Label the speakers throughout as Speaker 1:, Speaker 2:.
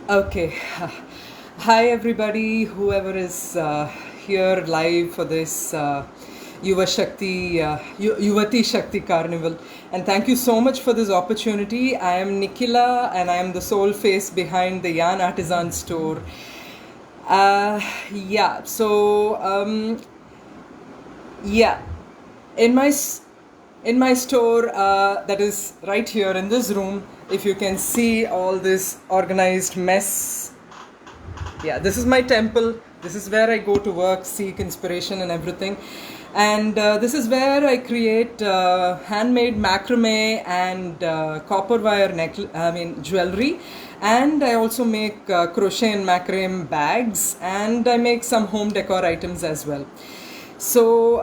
Speaker 1: Okay. Hi, everybody, whoever is here live for this Yuvathi Shakthi Carnival. And thank you so much for this opportunity. I am Nikhila and I am the sole face behind the Yarn Artisan store. Yeah, so yeah, in my store that is right here in this room, if you can see all this organized mess. Yeah, this is my temple. This is where I go to work, seek inspiration and everything. And this is where I create handmade macrame and copper wire jewellery. And I also make crochet and macrame bags, and I make some home decor items as well. So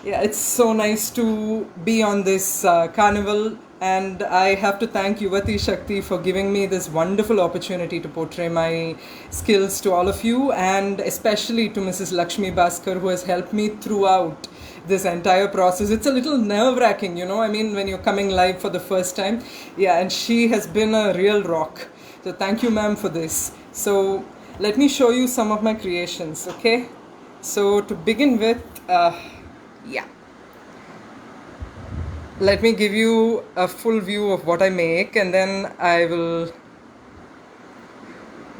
Speaker 1: yeah, it's so nice to be on this carnival, and I have to thank Yuvathi Shakthi for giving me this wonderful opportunity to portray my skills to all of you, and especially to Mrs. Lakshmi Bhaskar, who has helped me throughout this entire process. It's a little nerve-wracking, when you're coming live for the first time. Yeah, and she has been a real rock. So thank you, ma'am, for this. So let me show you some of my creations, okay? So to begin with, yeah, let me give you a full view of what I make, and then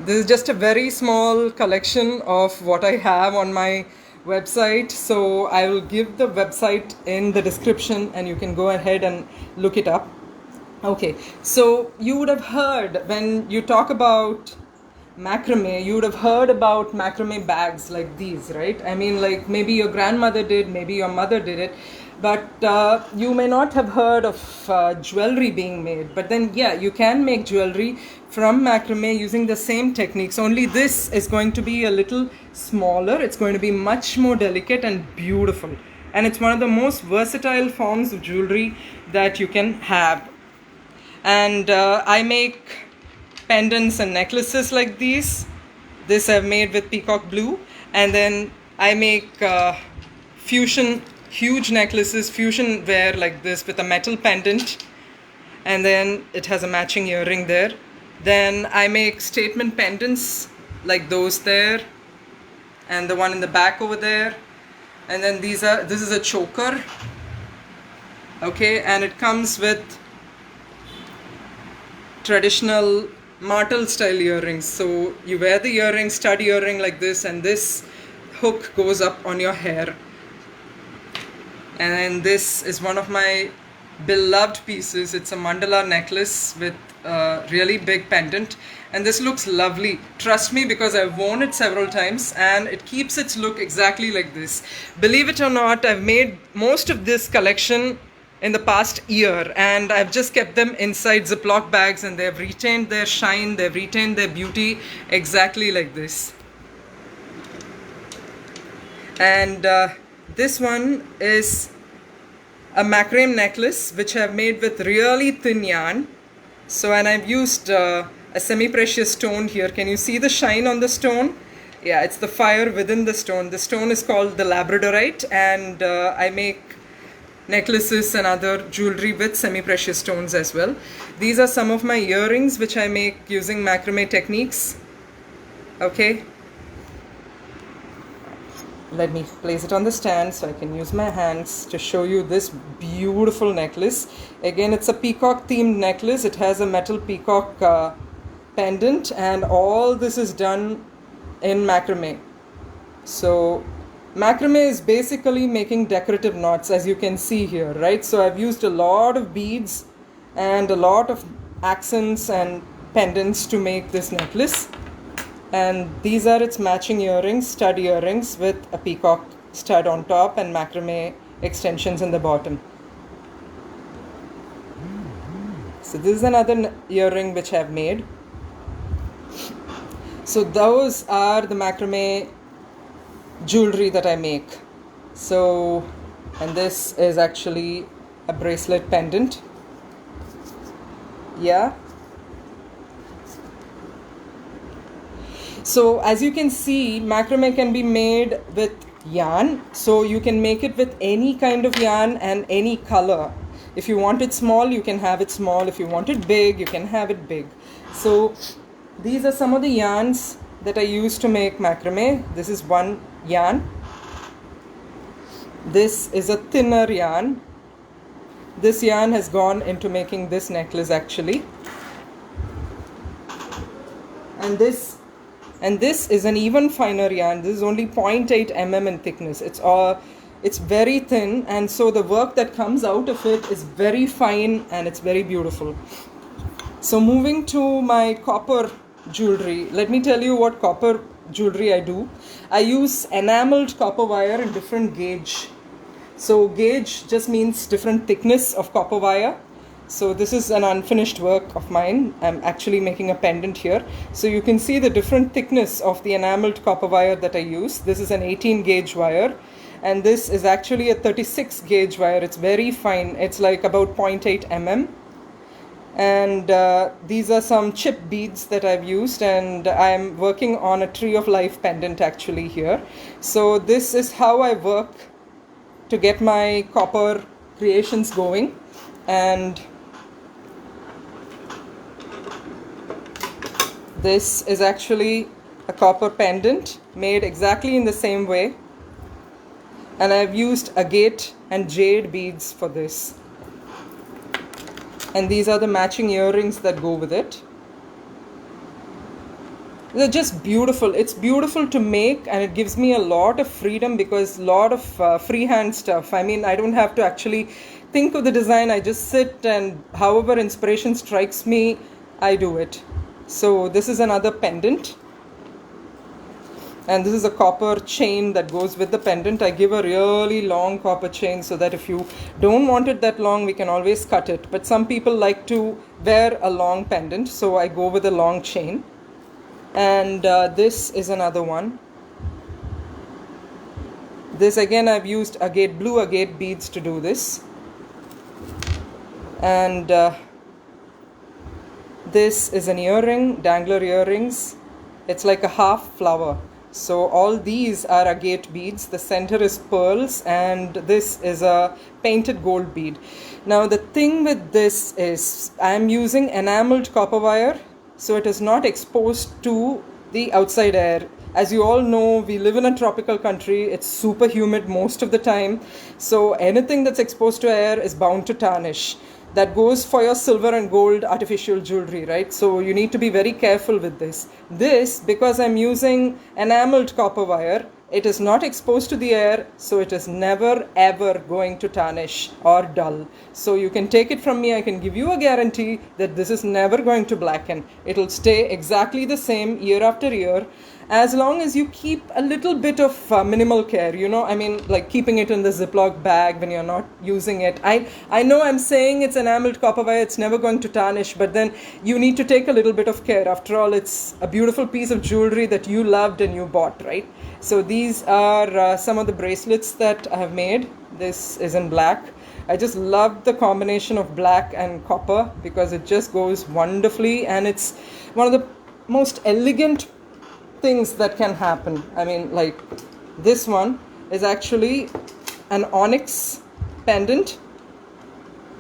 Speaker 1: this is just a very small collection of what I have on my website. So I will give the website in the description and you can go ahead and look it up. Okay, so you would have heard, when you talk about macrame, you would have heard about macrame bags like these, right? I mean, like maybe your grandmother did, maybe your mother did it, but you may not have heard of jewelry being made. But then, yeah, you can make jewelry from macrame using the same techniques, only this is going to be a little smaller. It's going to be much more delicate and beautiful, and it's one of the most versatile forms of jewelry that you can have. And I make pendants and necklaces like these. This I've made with peacock blue. And then I make fusion huge necklaces, fusion wear like this with a metal pendant, and then it has a matching earring there. Then I make statement pendants like those there, and the one in the back over there. And then this is a choker, okay, and it comes with traditional martel style earrings. So you wear the earring, stud earring like this, and this hook goes up on your hair. And then this is one of my beloved pieces. It's a Mandala necklace with a really big pendant, and this looks lovely, trust me, because I've worn it several times and it keeps its look exactly like this. Believe it or not, I've made most of this collection in the past year, and I've just kept them inside Ziploc bags, and they've retained their shine, they've retained their beauty exactly like this. And this one is a Macrame necklace which I've made with really thin yarn. So, and I've used a semi-precious stone here. Can you see the shine on the stone? Yeah, it's the fire within the stone. The stone is called the Labradorite, and I make necklaces and other jewelry with semi-precious stones as well. These are some of my earrings which I make using macrame techniques. Okay, let me place it on the stand so I can use my hands to show you this beautiful necklace. Again, it's a peacock themed necklace. It has a metal peacock pendant, and all this is done in macrame. So macrame is basically making decorative knots, as you can see here, right? So I've used a lot of beads and a lot of accents and pendants to make this necklace. And these are its matching earrings, stud earrings with a peacock stud on top and macrame extensions in the bottom. So this is another earring which I've made. So those are the macrame jewelry that I make. So, and this is actually a bracelet pendant. Yeah. So as you can see, macrame can be made with yarn. So you can make it with any kind of yarn and any color. If you want it small, you can have it small. If you want it big, you can have it big. So These are some of the yarns that I use to make macrame. This is one yarn. This is a thinner yarn. This yarn has gone into making this necklace actually. And this is an even finer yarn. This is only 0.8 mm in thickness. It's very thin, and so the work that comes out of it is very fine and it's very beautiful. So moving to my copper jewelry, let me tell you what copper jewelry I do. I use enameled copper wire in different gauge. So gauge just means different thickness of copper wire. So this is an unfinished work of mine. I'm actually making a pendant here. So you can see the different thickness of the enameled copper wire that I use. This is an 18 gauge wire, and this is actually a 36 gauge wire. It's very fine. It's like about 0.8 mm. And these are some chip beads that I've used, and I'm working on a tree of life pendant actually here. So this is how I work to get my copper creations going. And this is actually a copper pendant made exactly in the same way, and I've used agate and jade beads for this. And these are the matching earrings that go with it. They're just beautiful. It's beautiful to make, and it gives me a lot of freedom because a lot of freehand stuff. I mean, I don't have to actually think of the design. I just sit, and however inspiration strikes me, I do it. So this is another pendant, and this is a copper chain that goes with the pendant. I give a really long copper chain so that if you don't want it that long, we can always cut it. But some people like to wear a long pendant, so I go with a long chain. And this is another one. This again, I've used agate, blue agate beads to do this. And this is an earring, dangler earrings. It's like a half flower. So all these are agate beads. The center is pearls, and this is a painted gold bead. Now the thing with this is I'm using enameled copper wire, so it is not exposed to the outside air. As you all know, we live in a tropical country. It's super humid most of the time. So anything that's exposed to air is bound to tarnish. That goes for your silver and gold artificial jewelry, right? So you need to be very careful with this. This, because I'm using enameled copper wire, it is not exposed to the air, so it is never ever going to tarnish or dull. So you can take it from me. I can give you a guarantee that this is never going to blacken. It'll stay exactly the same year after year, as long as you keep a little bit of minimal care, you know, I mean, like keeping it in the Ziploc bag when you're not using it. I know I'm saying it's enameled copper wire, it's never going to tarnish, but then you need to take a little bit of care. After all, it's a beautiful piece of jewelry that you loved and you bought, right? So these are some of the bracelets that I have made. This is in black. I just love the combination of black and copper because it just goes wonderfully, and it's one of the most elegant things that can happen. I mean, like this one is actually an onyx pendant,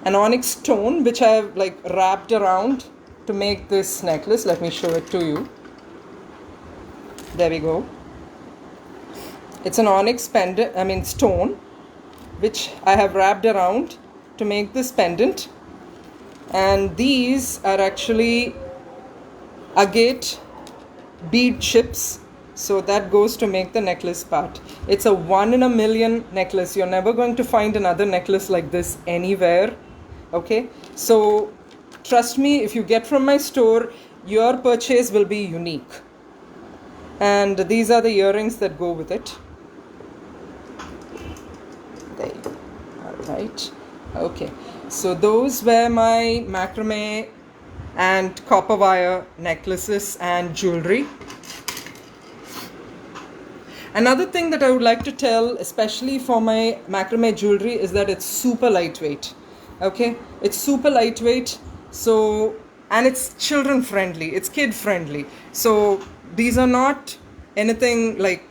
Speaker 1: an onyx stone, which I have like wrapped around to make this necklace. Let me show it to you. There we go. It's an onyx pendant, I mean stone, which I have wrapped around to make this pendant. And these are actually agate bead chips, so that goes to make the necklace part. It's a 1 in a million necklace. You're never going to find another necklace like this anywhere. Okay, so trust me, if you get from my store, your purchase will be unique. And these are the earrings that go with it. There. All right. Okay, so those were my macrame and copper wire necklaces and jewelry. Another thing that I would like to tell, especially for my macrame jewelry, is that it's super lightweight. Okay, it's super lightweight. So, and it's children friendly, it's kid friendly. So these are not anything like,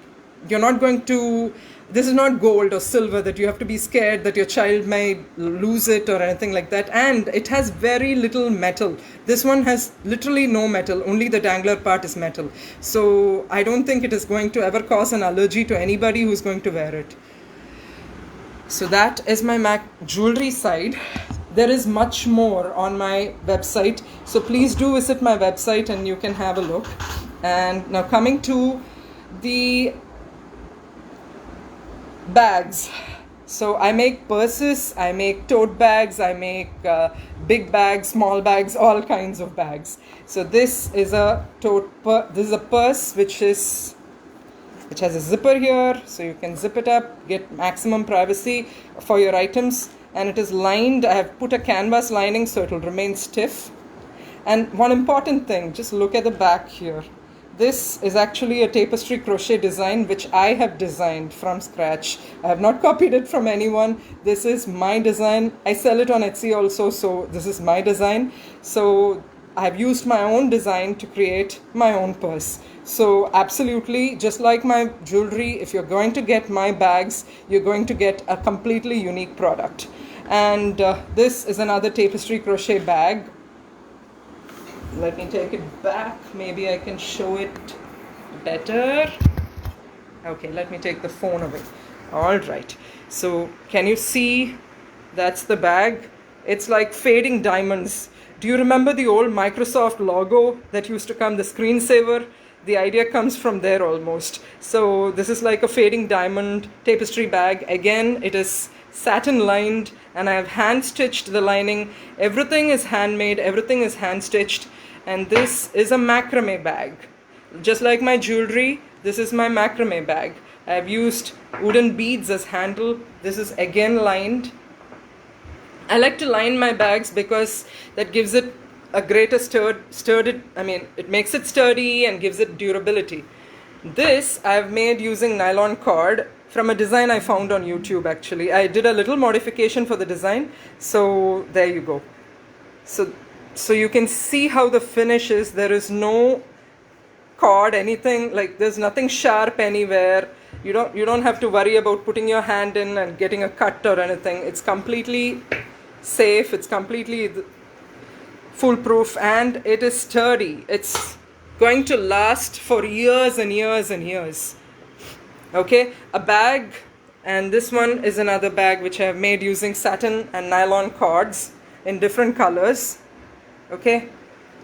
Speaker 1: you're not going to this is not gold or silver that you have to be scared that your child may lose it or anything like that. And it has very little metal. This one has literally no metal, only the dangler part is metal. So I don't think it is going to ever cause an allergy to anybody who's going to wear it. So that is my jewelry side. There is much more on my website, so please do visit my website and you can have a look. And now coming to the bags. So I make purses, I make tote bags, I make big bags, small bags, all kinds of bags. So this is a this is a purse which has a zipper here, so you can zip it up, get maximum privacy for your items. And it is lined. I have put a canvas lining so it will remain stiff. And one important thing, just look at the back here. This is actually a tapestry crochet design which I have designed from scratch. I have not copied it from anyone. This is my design. I sell it on Etsy also, so this is my design. So I have used my own design to create my own purse. So absolutely, just like my jewelry, if you're going to get my bags, you're going to get a completely unique product. And this is another tapestry crochet bag. Let me take it back. Maybe I can show it better. Okay, let me take the phone away. All right. So can you see? That's the bag. It's like fading diamonds. Do you remember the old Microsoft logo that used to come, the screensaver? The idea comes from there almost. So this is like a fading diamond tapestry bag. Again, it is satin lined and I have hand stitched the lining. Everything is handmade, everything is hand stitched. And this is a macrame bag. Just like my jewelry, this is my macrame bag. I have used wooden beads as handle. This is again lined. I like to line my bags because that gives it a greater it makes it sturdy and gives it durability. This I've made using nylon cord from a design I found on YouTube actually. I did a little modification for the design, so there you go. So you can see how the finish is. There is no cord, anything, like there's nothing sharp anywhere. You don't have to worry about putting your hand in and getting a cut or anything. It's completely safe, it's completely foolproof, and it is sturdy. It's going to last for years and years and years. Okay, a bag, and this one is another bag which I have made using satin and nylon cords in different colors. Okay,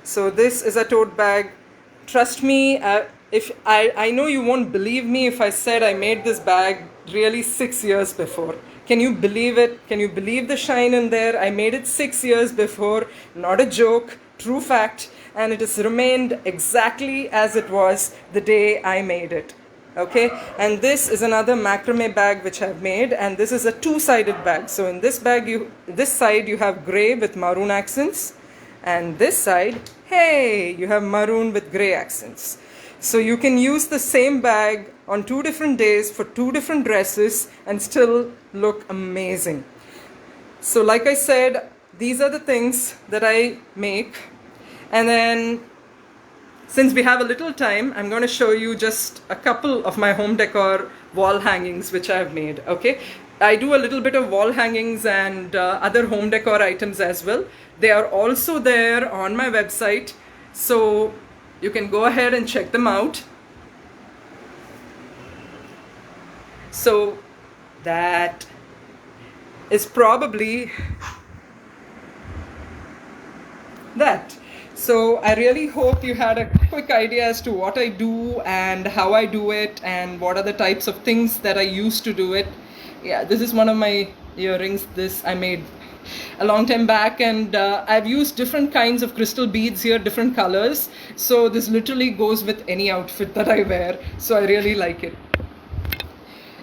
Speaker 1: so this is a tote bag. Trust me, if I know you won't believe me if I said I made this bag really 6 years before. Can you believe it? Can you believe the shine in there? I made it 6 years before, not a joke, true fact, and it has remained exactly as it was the day I made it. Okay, and this is another macrame bag which I've made, and this is a two-sided bag. So in this bag, this side you have gray with maroon accents, and this side, hey, you have maroon with gray accents. So you can use the same bag on 2 different days for 2 different dresses and still look amazing. So like I said, these are the things that I make. And then since we have a little time, I'm going to show you just a couple of my home decor wall hangings which I've made. Okay, I do a little bit of wall hangings and other home decor items as well. They are also there on my website, so you can go ahead and check them out. So that is probably that. So I really hope you had a quick idea as to what I do and how I do it and what are the types of things that I use to do it. Yeah, this is one of my earrings. This I made a long time back, and I've used different kinds of crystal beads here, different colors. So this literally goes with any outfit that I wear. So I really like it.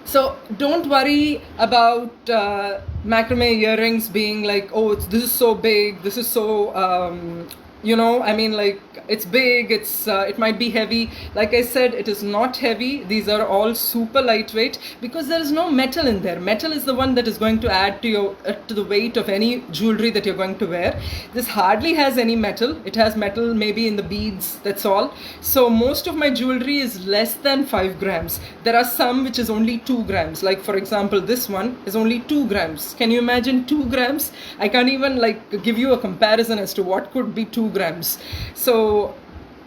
Speaker 1: So don't worry about macrame earrings being like, oh, this is so big, this is so you know, I mean, like, it's big, it might be heavy. Like I said, it is not heavy. These are all super lightweight because there is no metal in there. Metal is the one that is going to add to your to the weight of any jewelry that you're going to wear. This hardly has any metal. It has metal maybe in the beads, that's all. So most of my jewelry is less than 5 grams. There are some which is only 2 grams. Like for example, this one is only 2 grams. Can you imagine 2 grams? I can't even like give you a comparison as to what could be 2 grams. So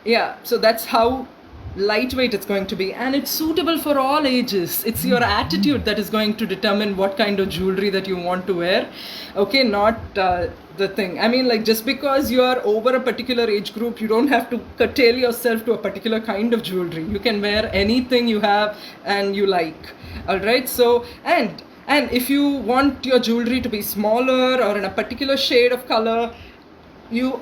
Speaker 1: yeah, so that's how lightweight it's going to be, and it's suitable for all ages. It's your attitude that is going to determine what kind of jewelry that you want to wear. Okay, not the thing. I mean, like, just because you are over a particular age group, you don't have to curtail yourself to a particular kind of jewelry. You can wear anything you have and you like. All right, so and if you want your jewelry to be smaller or in a particular shade of color,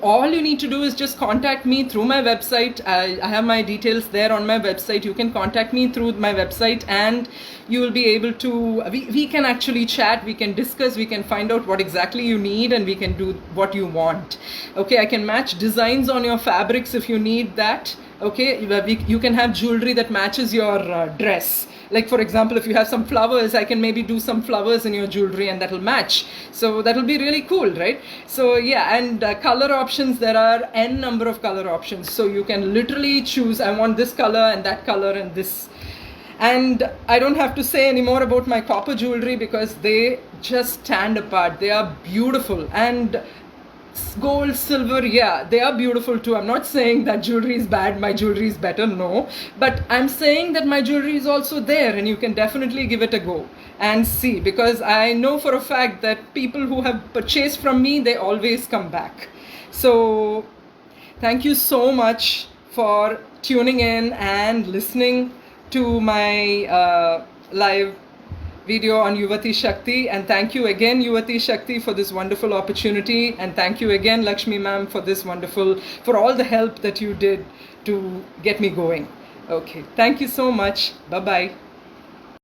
Speaker 1: all you need to do is just contact me through my website. I have my details there on my website. You can contact me through my website and you will be able to, we can actually chat, we can discuss, we can find out what exactly you need, and we can do what you want. Okay, I can match designs on your fabrics if you need that. Okay, you can have jewelry that matches your dress. Like for example, if you have some flowers, I can maybe do some flowers in your jewelry and that'll match. So that'll be really cool, right? So yeah, and color options, there are n number of color options. So you can literally choose, I want this color and that color and this. And I don't have to say any more about my copper jewelry because they just stand apart. They are beautiful. And gold, silver, yeah, they are beautiful too. I'm not saying that jewelry is bad, my jewelry is better, no. But I'm saying that my jewelry is also there and you can definitely give it a go and see, because I know for a fact that people who have purchased from me, they always come back. So thank you so much for tuning in and listening to my live video on Yuvathi Shakthi, and thank you again Yuvathi Shakthi for this wonderful opportunity, and thank you again Lakshmi ma'am for this wonderful, for all the help that you did to get me going. Okay, thank you so much. Bye bye.